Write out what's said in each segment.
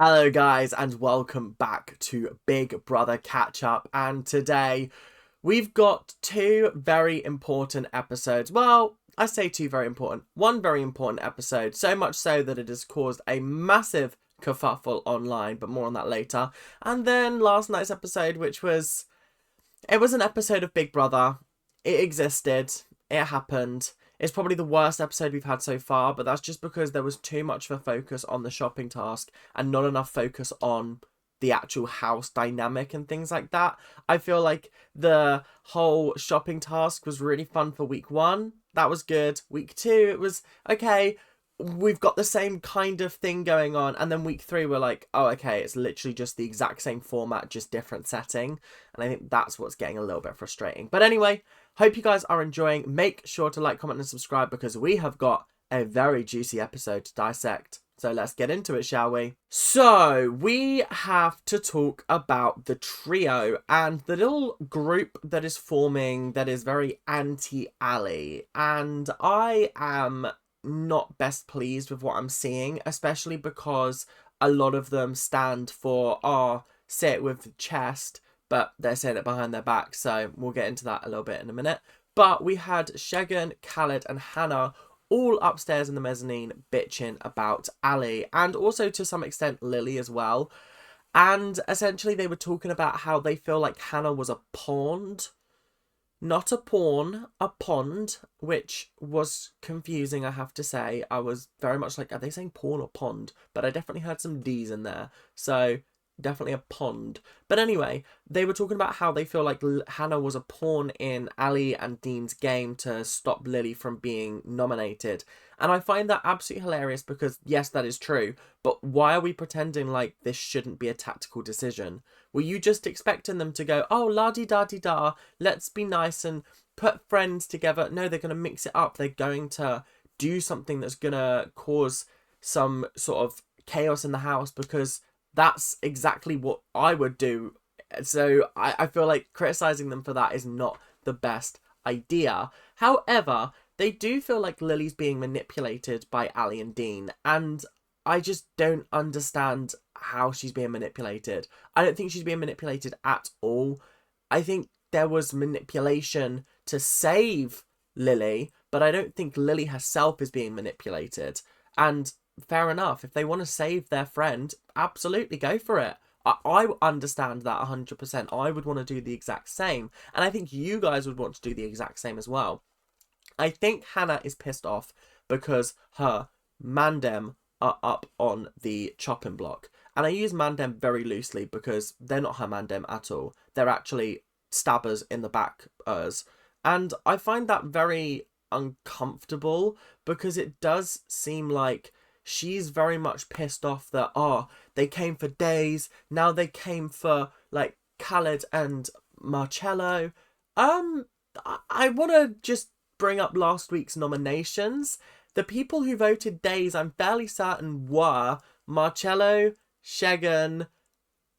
Hello guys and welcome back to Big Brother Catch Up, and today we've got two very important episodes. Well, I say two very important. One very important episode, so much so that it has caused a massive kerfuffle online, but more on that later. And then last night's episode, it was an episode of Big Brother. It existed. It happened. It's probably the worst episode we've had so far, but that's just because there was too much of a focus on the shopping task and not enough focus on the actual house dynamic and things like that. I feel like the whole shopping task was really fun for week one. That was good. Week two, it was okay. We've got the same kind of thing going on, and then week three we're like, oh okay, it's literally just the exact same format, just different setting. And I think that's what's getting a little bit frustrating. But anyway, hope you guys are enjoying. Make sure to like, comment and subscribe because we have got a very juicy episode to dissect. So let's get into it, shall we? So we have to talk about the trio and the little group that is forming that is very anti-Ali, and I am not best pleased with what I'm seeing, especially because a lot of them stand for, say it with chest, but they're saying it behind their back, so we'll get into that a little bit in a minute. But we had Shagan, Khaled and Hannah all upstairs in the mezzanine bitching about Ali, and also to some extent Lily as well. And essentially they were talking about how they feel like Hannah was a pawn, not a pawn, a pond, which was confusing, I have to say. I was very much like, are they saying pawn or pond? But I definitely heard some D's in there. So definitely a pond. But anyway, they were talking about how they feel like Hannah was a pawn in Ali and Dean's game to stop Lily from being nominated. And I find that absolutely hilarious because, yes, that is true. But why are we pretending like this shouldn't be a tactical decision? Were you just expecting them to go, oh, la-di-da-di-da, let's be nice and put friends together? No, they're going to mix it up. They're going to do something that's going to cause some sort of chaos in the house, because that's exactly what I would do. So I feel like criticizing them for that is not the best idea. However, they do feel like Lily's being manipulated by Ali and Dean, and I just don't understand how she's being manipulated. I don't think she's being manipulated at all. I think there was manipulation to save Lily, but I don't think Lily herself is being manipulated. And fair enough, if they want to save their friend, absolutely go for it. I understand that 100%. I would want to do the exact same. And I think you guys would want to do the exact same as well. I think Hannah is pissed off because her mandem are up on the chopping block. And I use mandem very loosely because they're not her mandem at all. They're actually stabbers in the backers. And I find that very uncomfortable because it does seem like she's very much pissed off that, they came for days, now they came for, like, Khaled and Marcello. I want to just bring up last week's nominations. The people who voted days, I'm fairly certain, were Marcello, Shagan,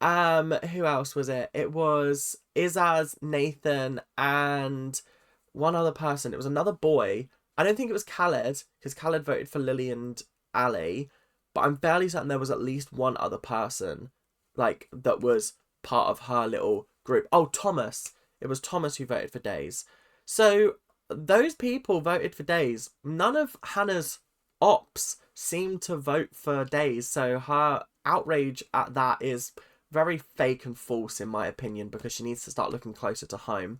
who else was it? It was Izaz, Nathan, and one other person. It was another boy. I don't think it was Khaled, because Khaled voted for Lily and Ali, but I'm fairly certain there was at least one other person, like, that was part of her little group. Oh, Thomas. It was Thomas who voted for days. So those people voted for days. None of Hannah's ops seemed to vote for days, so her outrage at that is very fake and false in my opinion, because she needs to start looking closer to home.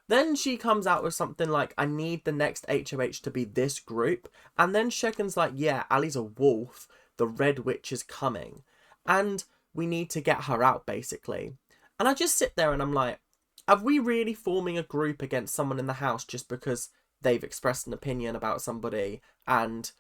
Then she comes out with something like, I need the next HOH to be this group. And then Shagan's like, yeah, Ali's a wolf. The Red Witch is coming. And we need to get her out, basically. And I just sit there and I'm like, are we really forming a group against someone in the house just because they've expressed an opinion about somebody and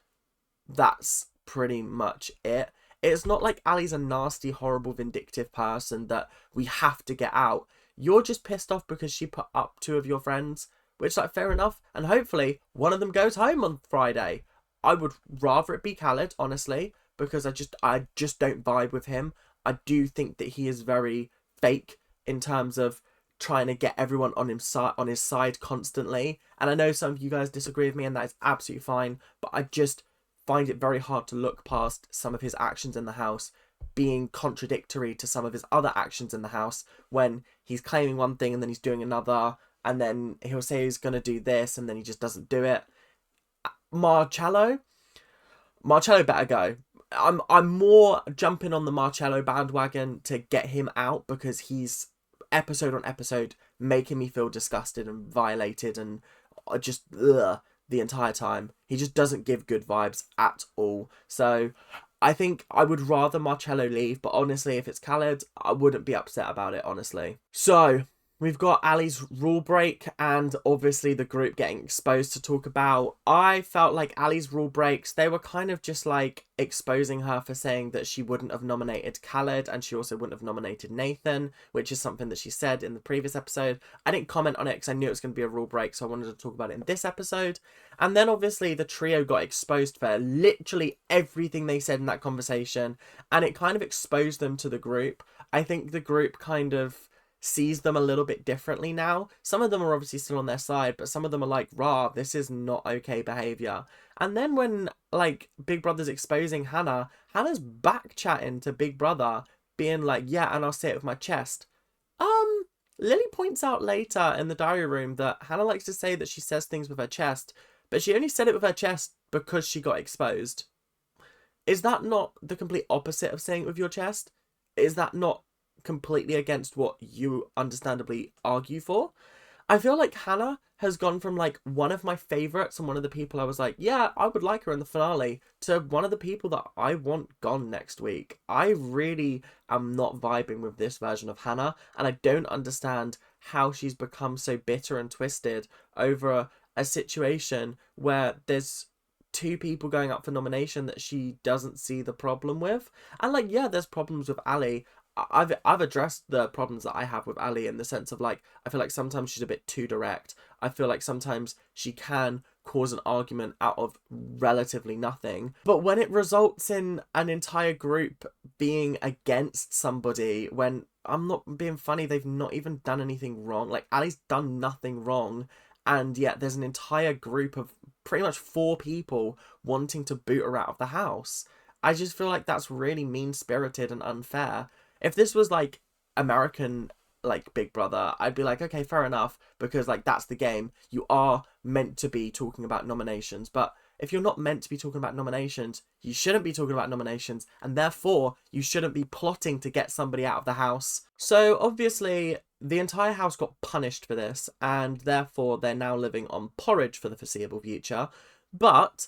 that's pretty much it? It's not like Ali's a nasty, horrible, vindictive person that we have to get out. You're just pissed off because she put up two of your friends, which, like, fair enough. And hopefully one of them goes home on Friday. I would rather it be Khaled, honestly, because I just don't vibe with him. I do think that he is very fake in terms of trying to get everyone on his side constantly. And I know some of you guys disagree with me, and that is absolutely fine. But I just find it very hard to look past some of his actions in the house being contradictory to some of his other actions in the house, when he's claiming one thing and then he's doing another, and then he'll say he's going to do this and then he just doesn't do it. Marcello better go. I'm more jumping on the Marcello bandwagon to get him out, because he's episode on episode making me feel disgusted and violated and just the entire time. He just doesn't give good vibes at all. So I think I would rather Marcello leave, but honestly, if it's Khaled, I wouldn't be upset about it, honestly. So we've got Ali's rule break and obviously the group getting exposed to talk about. I felt like Ali's rule breaks, they were kind of just like exposing her for saying that she wouldn't have nominated Khaled, and she also wouldn't have nominated Nathan, which is something that she said in the previous episode. I didn't comment on it because I knew it was going to be a rule break, so I wanted to talk about it in this episode. And then obviously the trio got exposed for literally everything they said in that conversation, and it kind of exposed them to the group. I think the group kind of sees them a little bit differently now. Some of them are obviously still on their side, but some of them are like, rah, this is not okay behavior. And then when like Big Brother's exposing Hannah's back chatting to Big Brother, being like, yeah, and I'll say it with my chest. Lily points out later in the diary room that Hannah likes to say that she says things with her chest, but she only said it with her chest because she got exposed. Is that not the complete opposite of saying it with your chest? Is that not completely against what you understandably argue for? I feel like Hannah has gone from like one of my favorites and one of the people I was like, yeah, I would like her in the finale, to one of the people that I want gone next week. I really am not vibing with this version of Hannah, and I don't understand how she's become so bitter and twisted over a situation where there's two people going up for nomination that she doesn't see the problem with. And like, yeah, there's problems with Ali. I've addressed the problems that I have with Ali, in the sense of like, I feel like sometimes she's a bit too direct. I feel like sometimes she can cause an argument out of relatively nothing. But when it results in an entire group being against somebody, when, I'm not being funny, they've not even done anything wrong. Like, Ali's done nothing wrong, and yet there's an entire group of pretty much 4 people wanting to boot her out of the house. I just feel like that's really mean-spirited and unfair. If this was like American, like Big Brother, I'd be like, okay, fair enough, because like that's the game. You are meant to be talking about nominations, but if you're not meant to be talking about nominations, you shouldn't be talking about nominations, and therefore you shouldn't be plotting to get somebody out of the house. So obviously the entire house got punished for this, and therefore they're now living on porridge for the foreseeable future. But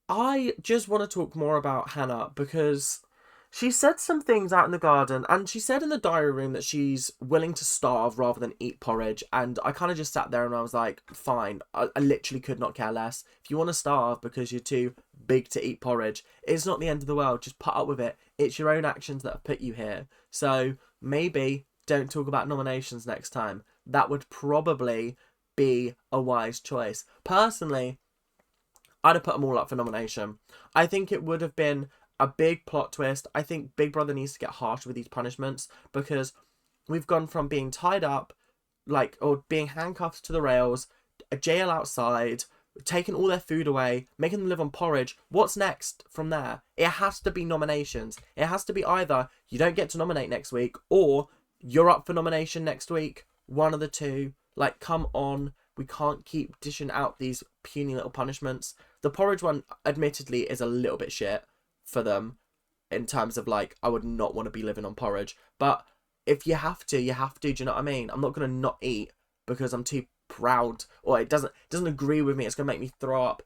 I just want to talk more about Hannah, because she said some things out in the garden, and she said in the diary room that she's willing to starve rather than eat porridge, and I kind of just sat there and I was like, fine, I literally could not care less. If you want to starve because you're too big to eat porridge, it's not the end of the world, just put up with it. It's your own actions that have put you here. So maybe don't talk about nominations next time. That would probably be a wise choice. Personally, I'd have put them all up for nomination. I think it would have been a big plot twist. I think Big Brother needs to get harsh with these punishments, because we've gone from being tied up, like, or being handcuffed to the rails, a jail outside, taking all their food away, making them live on porridge. What's next from there? It has to be nominations. It has to be either you don't get to nominate next week, or you're up for nomination next week. One of the two. Like, come on. We can't keep dishing out these puny little punishments. The porridge one, admittedly, is a little bit shit for them, in terms of like, I would not want to be living on porridge, but if you have to, you have to. Do you know what I mean? I'm not gonna not eat because I'm too proud, or it doesn't agree with me, it's gonna make me throw up.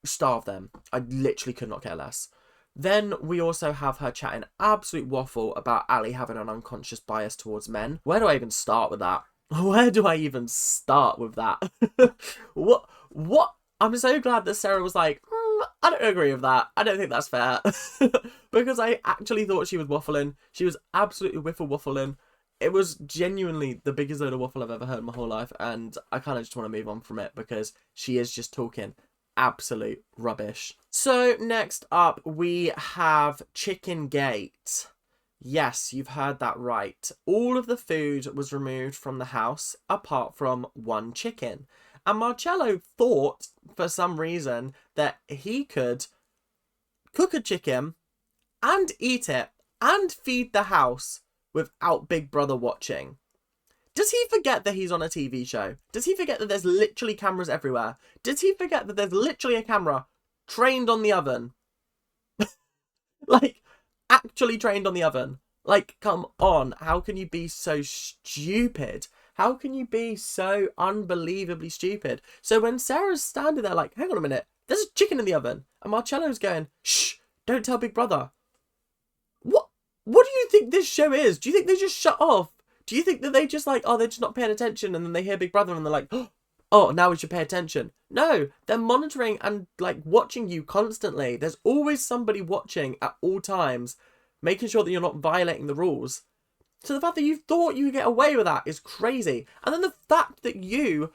Starve them. I literally could not care less. Then we also have her chatting absolute waffle about Ali having an unconscious bias towards men. Where do I even start with that? Where do I even start with that? What? I'm so glad that Sarah was like, I don't agree with that. I don't think that's fair. Because I actually thought she was waffling. She was absolutely waffling. It was genuinely the biggest load of waffle I've ever heard in my whole life, and I kind of just want to move on from it, because she is just talking absolute rubbish. So next up we have Chicken Gate. Yes, you've heard that right. All of the food was removed from the house apart from one chicken. And Marcello thought, for some reason, that he could cook a chicken and eat it and feed the house without Big Brother watching. Does he forget that he's on a TV show? Does he forget that there's literally cameras everywhere? Does he forget that there's literally a camera trained on the oven? Like, actually trained on the oven. Like, come on. How can you be so stupid? How can you be so unbelievably stupid? So when Sarah's standing there like, hang on a minute, there's a chicken in the oven. And Marcello's going, shh, don't tell Big Brother. What do you think this show is? Do you think they just shut off? Do you think that they just like, oh, they're just not paying attention, and then they hear Big Brother and they're like, oh, now we should pay attention? No, they're monitoring and like watching you constantly. There's always somebody watching at all times, making sure that you're not violating the rules. So the fact that you thought you could get away with that is crazy. And then the fact that you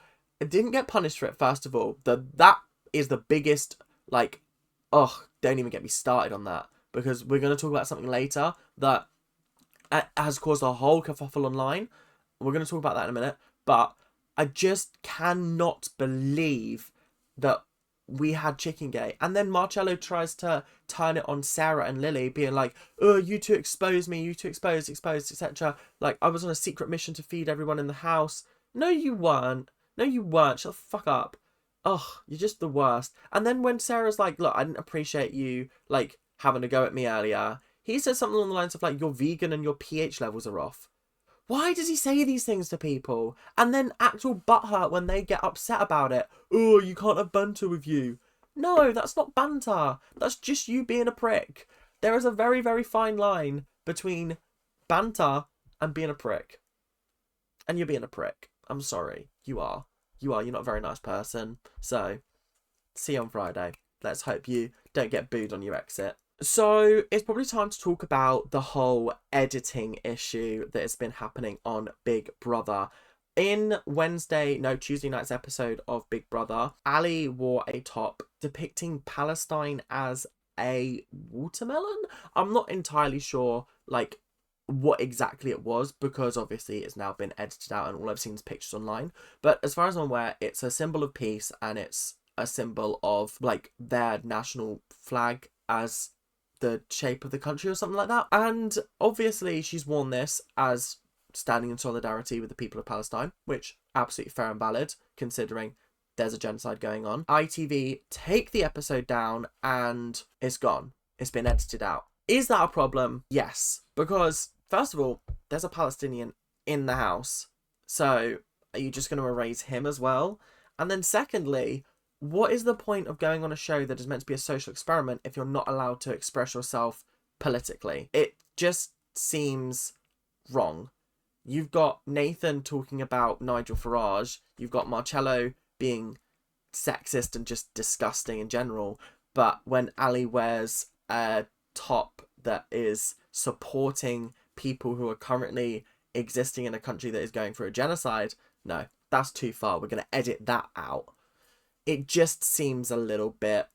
didn't get punished for it, first of all, that is the biggest, like, oh, don't even get me started on that. Because we're going to talk about something later that has caused a whole kerfuffle online. We're going to talk about that in a minute. But I just cannot believe that we had Chicken Gate. And then Marcello tries to turn it on Sarah and Lily, being like, oh, you two exposed me, you two exposed, etc. Like, I was on a secret mission to feed everyone in the house. No, you weren't. No, you weren't. Shut the fuck up. Ugh, you're just the worst. And then when Sarah's like, look, I didn't appreciate you, like, having a go at me earlier, he says something along the lines of like, you're vegan and your pH levels are off. Why does he say these things to people and then act all butthurt when they get upset about it? Oh, you can't have banter with you. No, that's not banter. That's just you being a prick. There is a very, very fine line between banter and being a prick. And you're being a prick. I'm sorry. You are. You're not a very nice person. So, see you on Friday. Let's hope you don't get booed on your exit. So it's probably time to talk about the whole editing issue that has been happening on Big Brother. In Tuesday night's episode of Big Brother, Ali wore a top depicting Palestine as a watermelon. I'm not entirely sure, like, what exactly it was, because obviously it's now been edited out and all I've seen is pictures online. But as far as I'm aware, it's a symbol of peace and it's a symbol of, like, their national flag as the shape of the country or something like that. And obviously she's worn this as standing in solidarity with the people of Palestine, which absolutely fair and valid considering there's a genocide going on. ITV take the episode down and it's gone. It's been edited out. Is that a problem? Yes, because first of all, there's a Palestinian in the house. So are you just going to erase him as well? And then secondly, what is the point of going on a show that is meant to be a social experiment if you're not allowed to express yourself politically? It just seems wrong. You've got Nathan talking about Nigel Farage. You've got Marcello being sexist and just disgusting in general. But when Ali wears a top that is supporting people who are currently existing in a country that is going through a genocide, no, that's too far. We're going to edit that out. It just seems a little bit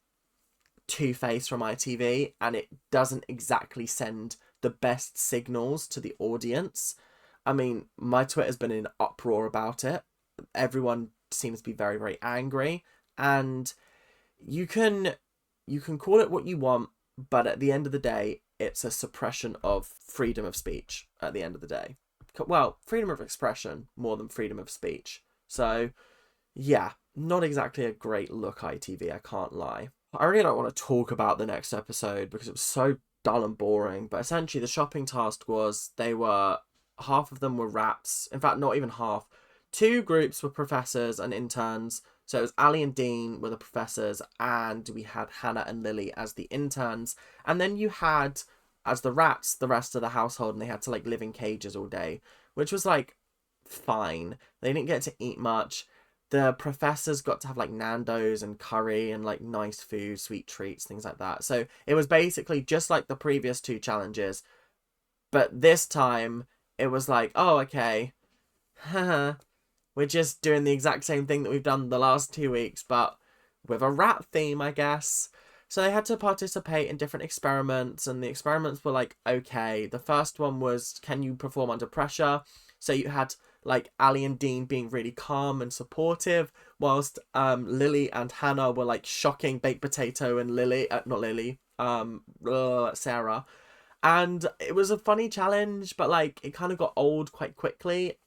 two-faced from ITV, and it doesn't exactly send the best signals to the audience. I mean, my Twitter's been in uproar about it. Everyone seems to be very, very angry, and you can call it what you want, but at the end of the day, it's a suppression of freedom of speech at the end of the day. Well, freedom of expression more than freedom of speech. So, yeah. Not exactly a great look, ITV, I can't lie. I really don't want to talk about the next episode because it was so dull and boring, but essentially the shopping task was half of them were rats. In fact, not even half. 2 groups were professors and interns. So it was Ali and Dean were the professors and we had Hannah and Lily as the interns. And then you had, as the rats, the rest of the household, and they had to like live in cages all day, which was like fine. They didn't get to eat much. The professors got to have like Nando's and curry and like nice food, sweet treats, things like that. So it was basically just like the previous 2 challenges. But this time it was like, oh, okay. We're just doing the exact same thing that we've done the last 2 weeks, but with a rat theme, I guess. So they had to participate in different experiments, and the experiments were like, okay. The first one was, can you perform under pressure? So you had like Ali and Dean being really calm and supportive, whilst Lily and Hannah were like shocking baked potato and Sarah. And it was a funny challenge, but like it kind of got old quite quickly.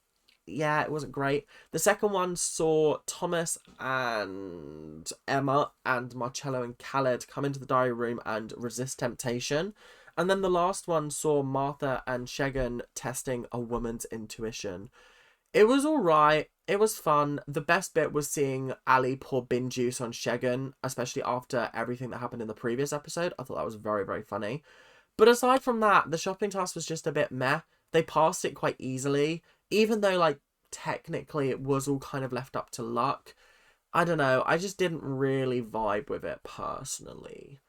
Yeah, it wasn't great. The second one saw Thomas and Emma and Marcello and Khaled come into the diary room and resist temptation. And then the last one saw Martha and Shegan testing a woman's intuition. It was all right. It was fun. The best bit was seeing Ali pour bin juice on Shegan, especially after everything that happened in the previous episode. I thought that was very, very funny. But aside from that, the shopping task was just a bit meh. They passed it quite easily, even though, like, technically it was all kind of left up to luck. I don't know. I just didn't really vibe with it personally.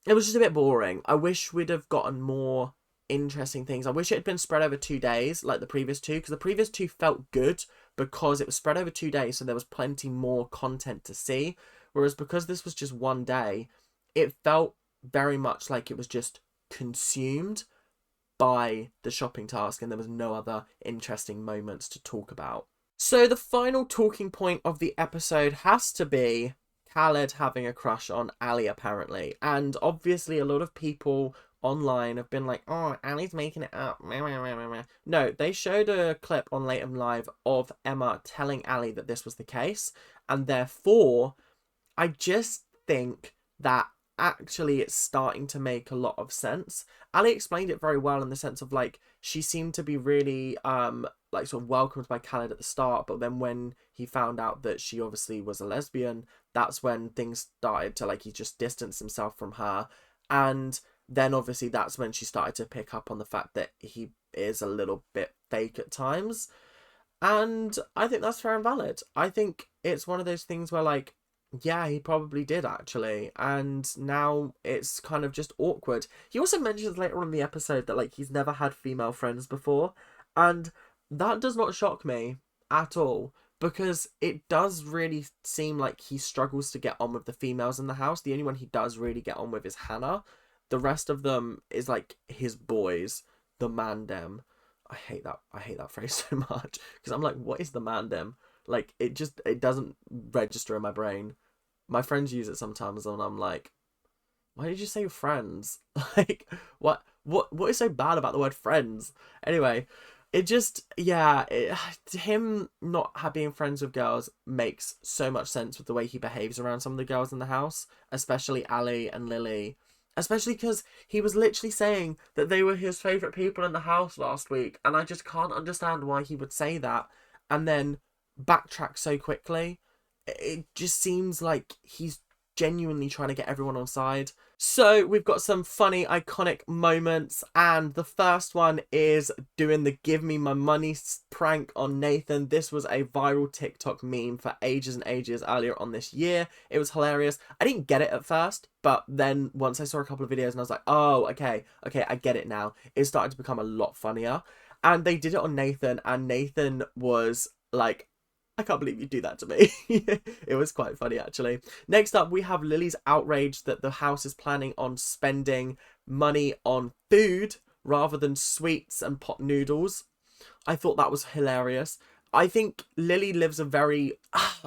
It was just a bit boring. I wish we'd have gotten more interesting things. I wish it had been spread over 2 days like the previous two, because the previous two felt good because it was spread over 2 days, so there was plenty more content to see. Whereas because this was just 1 day, it felt very much like it was just consumed by the shopping task and there was no other interesting moments to talk about. So the final talking point of the episode has to be Khaled having a crush on Ali, apparently. And obviously a lot of people online have been like, oh, Ali's making it up. No, they showed a clip on Late and Live of Emma telling Ali that this was the case. And therefore, I just think that actually it's starting to make a lot of sense. Ali explained it very well in the sense of like she seemed to be really like sort of welcomed by Khaled at the start, but then when he found out that she obviously was a lesbian, that's when things started to like he just distanced himself from her. And then obviously that's when she started to pick up on the fact that he is a little bit fake at times. And I think that's fair and valid. I think it's one of those things where like, yeah, he probably did actually. And now it's kind of just awkward. He also mentions later on in the episode that like he's never had female friends before. And that does not shock me at all, because it does really seem like he struggles to get on with the females in the house. The only one he does really get on with is Hannah. The rest of them is like his boys, the mandem. I hate that phrase so much because I'm like, what is the mandem? Like it doesn't register in my brain. My friends use it sometimes and I'm like, why did you say friends? Like what is so bad about the word friends? Anyway, it just, yeah, him not being friends with girls makes so much sense with the way he behaves around some of the girls in the house, especially Ali and Lily. Especially because he was literally saying that they were his favourite people in the house last week. And I just can't understand why he would say that and then backtrack so quickly. It just seems like he's genuinely trying to get everyone on side. So we've got some funny, iconic moments. And the first one is doing the give me my money prank on Nathan. This was a viral TikTok meme for ages and ages earlier on this year. It was hilarious. I didn't get it at first, but then once I saw a couple of videos and I was like, oh, okay, I get it now. It started to become a lot funnier. And they did it on Nathan, and Nathan was like, I can't believe you do that to me. It was quite funny, actually. Next up, we have Lily's outrage that the house is planning on spending money on food rather than sweets and pot noodles. I thought that was hilarious. I think Lily lives a very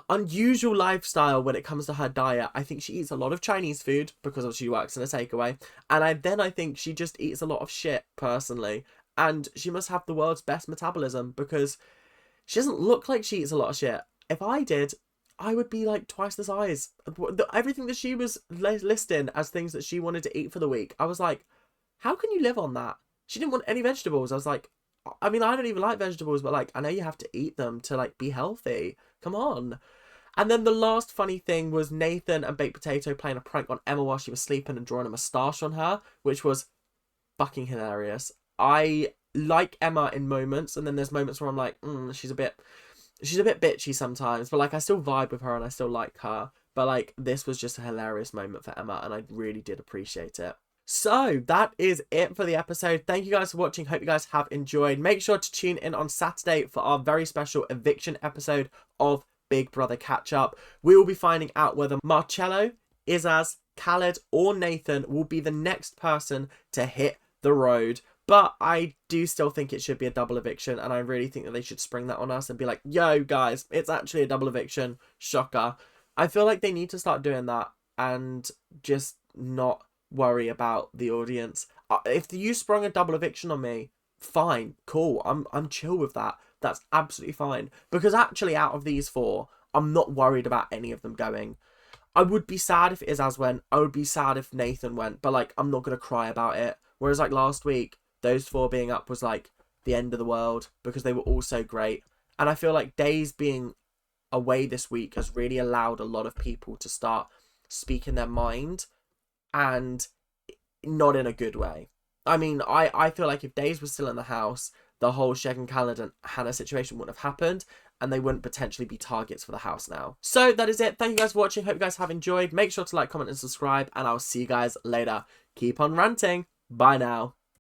unusual lifestyle when it comes to her diet. I think she eats a lot of Chinese food because she works in a takeaway. And I think she just eats a lot of shit, personally. And she must have the world's best metabolism because she doesn't look like she eats a lot of shit. If I did, I would be like twice the size. Everything that she was listing as things that she wanted to eat for the week, I was like, how can you live on that? She didn't want any vegetables. I was like, I mean, I don't even like vegetables, but like, I know you have to eat them to like be healthy. Come on. And then the last funny thing was Nathan and Baked Potato playing a prank on Emma while she was sleeping and drawing a moustache on her, which was fucking hilarious. I like Emma in moments, and then there's moments where I'm like, she's a bit bitchy sometimes, but like I still vibe with her and I still like her. But like this was just a hilarious moment for Emma, and I really did appreciate it. So that is it for the episode. Thank you guys for watching. Hope you guys have enjoyed. Make sure to tune in on Saturday for our very special eviction episode of Big Brother Catch Up. We will be finding out whether Marcello, Izaz, Khaled or Nathan will be the next person to hit the road. But I do still think it should be a double eviction, and I really think that they should spring that on us and be like, yo guys, it's actually a double eviction. Shocker. I feel like they need to start doing that and just not worry about the audience. If you sprung a double eviction on me, fine, cool. I'm chill with that. That's absolutely fine. Because actually, out of these 4, I'm not worried about any of them going. I would be sad if Izaz went. I would be sad if Nathan went. But, like, I'm not going to cry about it. Whereas, like, last week, those 4 being up was, like, the end of the world. Because they were all so great. And I feel like Days being away this week has really allowed a lot of people to start speaking their mind. And not in a good way. I mean, I feel like if Days was still in the house, the whole Sheg and Khaled and Hannah situation wouldn't have happened, and they wouldn't potentially be targets for the house now. So that is it. Thank you guys for watching. Hope you guys have enjoyed. Make sure to like, comment, and subscribe, and I'll see you guys later. Keep on ranting. Bye now.